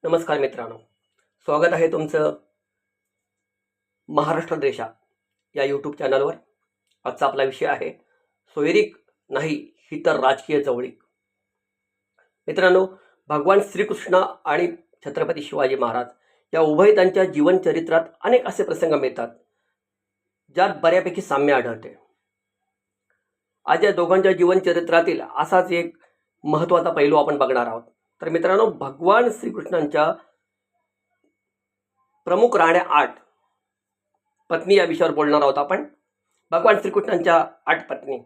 नमस्कार मित्रांनो, स्वागत आहे तुमचं महाराष्ट्र देशा या यूट्यूब चॅनलवर। आजचा आपला विषय आहे सोयरीक नाही ही तर राजकीय जवळीक। मित्रांनो, भगवान श्रीकृष्ण आणि छत्रपती शिवाजी महाराज या उभय त्यांच्या जीवनचरित्रात अनेक असे प्रसंग मिळतात ज्यात बऱ्यापैकी साम्य आढळते। आज या दोघांच्या जीवनचरित्रातील असाच एक महत्त्वाचा पैलू आपण बघणार आहोत। तर मित्रांनो, भगवान श्रीकृष्णांच्या प्रमुख राण्या 8 पत्नी या विषयावर बोलणार आहोत आपण। भगवान श्रीकृष्णांच्या 8 पत्नी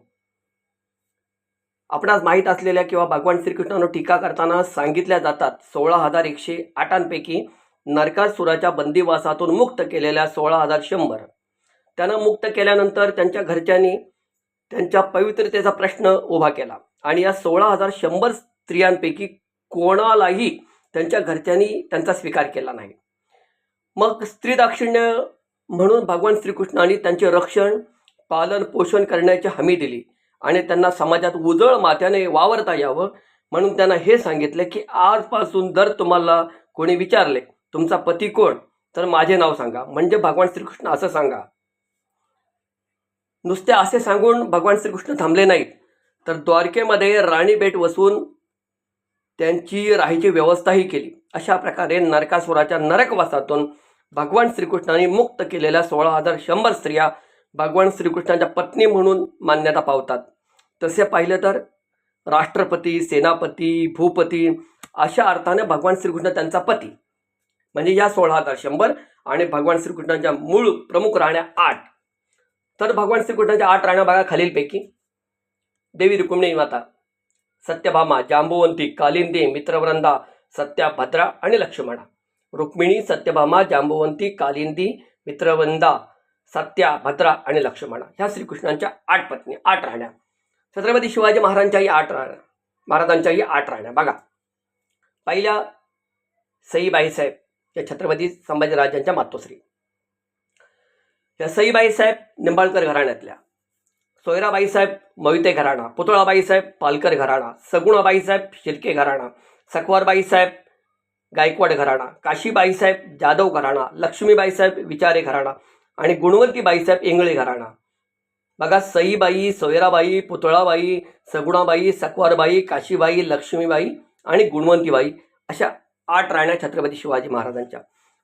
आपणास माहीत असलेल्या किंवा भगवान श्रीकृष्णांवर टीका करताना सांगितल्या जातात 16,108 नरकासुराच्या बंदिवासातून मुक्त केलेल्या 16,100 त्यांना मुक्त केल्यानंतर त्यांच्या घरच्यांनी त्यांच्या पवित्रतेचा प्रश्न उभा केला आणि या 16,100 स्त्रियांपैकी कोणालाही त्यांच्या घरच्यांनी त्यांचा स्वीकार केला नाही। मग स्त्री दाक्षिण्य म्हणून भगवान श्रीकृष्णांनी त्यांचे रक्षण पालन पोषण करण्याची हमी दिली आणि त्यांना समाजात उजळ माथ्याने वावरता यावं म्हणून त्यांना हे सांगितले की आजपासून जर तुम्हाला कोणी विचारले तुमचा पती कोण तर माझे नाव सांगा, म्हणजे भगवान श्रीकृष्ण असं सांगा। नुसते असे सांगून भगवान श्रीकृष्ण थांबले नाहीत, तर द्वारकेमध्ये राणी भेट वसून त्यांची राहायची व्यवस्थाही केली। अशा प्रकारे नरकासुराच्या नरकवासातून भगवान श्रीकृष्णांनी मुक्त केलेल्या 16,100 स्त्रिया भगवान श्रीकृष्णांच्या पत्नी म्हणून मान्यता पावतात। तसे पाहिलं तर राष्ट्रपती, सेनापती, भूपती अशा अर्थाने भगवान श्रीकृष्ण त्यांचा पती, म्हणजे या 16,100 आणि भगवान श्रीकृष्णांच्या मूळ प्रमुख राण्या 8। तर भगवान श्रीकृष्णांच्या 8 राण्या बघा खालीलपैकी: देवी रुक्मिणी माता, सत्यभामा, जांबुवंती, कालिंदी, मित्रवृंदा, सत्या, भद्रा आणि लक्ष्मणा। रुक्मिणी, सत्यभामा, जांबुवंती, कालिंदी, मित्रवृंदा, सत्या, भद्रा आणि लक्ष्मणा ह्या श्रीकृष्णांच्या 8 पत्नी, 8 राण्या। छत्रपती शिवाजी महाराजांच्याही 8 राण्या बघा। पहिल्या सईबाईसाहेब या छत्रपती संभाजीराजांच्या मातोश्री। या सईबाईसाहेब निंबाळकर घराण्यातल्या, सोयराबाईसाहेब मोहिते घराणा, पुतळाबाईसाहेब पालकर घराणा, सगुणाबाईसाहेब शिर्के घराणा, सकवारबाईसाहेब गायकवाड घराणा, काशीबाईसाहेब जाधव घराणा, लक्ष्मीबाईसाहेब विचारे घराणा आणि गुणवंतीबाईसाहेब इंगळे घराणा। बघा, सईबाई, सोयराबाई, पुतळाबाई, सगुणाबाई, सकवारबाई, काशीबाई, लक्ष्मीबाई आणि गुणवंतीबाई अशा 8 राण्या छत्रपती शिवाजी महाराजांच्या।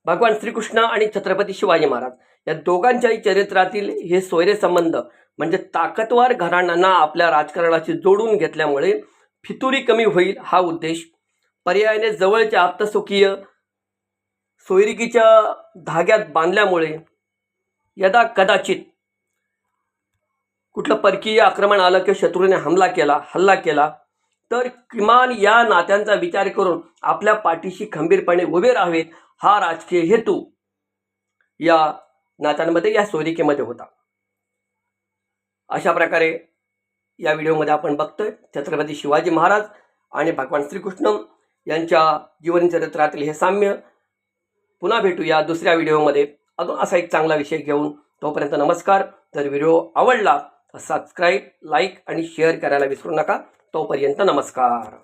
भगवान श्रीकृष्ण आणि छत्रपती शिवाजी महाराज या दोघांच्याही चरित्रातील हे सोयरे संबंध म्हणजे ताकदवार घराण्यांना आपल्या राजकारणाशी जोडून घेतल्यामुळे फितुरी कमी होईल हा उद्देश, पर्यायाने जवळच्या आप्तस्वकीय सोयरिकीच्या धाग्यात बांधल्यामुळे यदा कदाचित कुठलं परकीय आक्रमण आलं किंवा शत्रूने हल्ला केला तर किमान या नात्यांचा विचार करून आपल्या पाठीशी खंबीरपणे उभे राहावेत हा राजकीय हेतू या नात्यांमध्ये, या सोयरिकेमध्ये होता। अशा प्रकारे या व्हिडिओमध्ये आपण बघतोय छत्रपती शिवाजी महाराज आणि भगवान श्रीकृष्ण यांच्या जीवनचरित्रातील हे साम्य। पुन्हा भेटूया दुसऱ्या व्हिडिओमध्ये अजून असा एक चांगला विषय घेऊन। तोपर्यंत नमस्कार। जर व्हिडिओ आवडला तर सबस्क्राईब, लाईक आणि शेअर करायला विसरू नका। तोपर्यंत नमस्कार।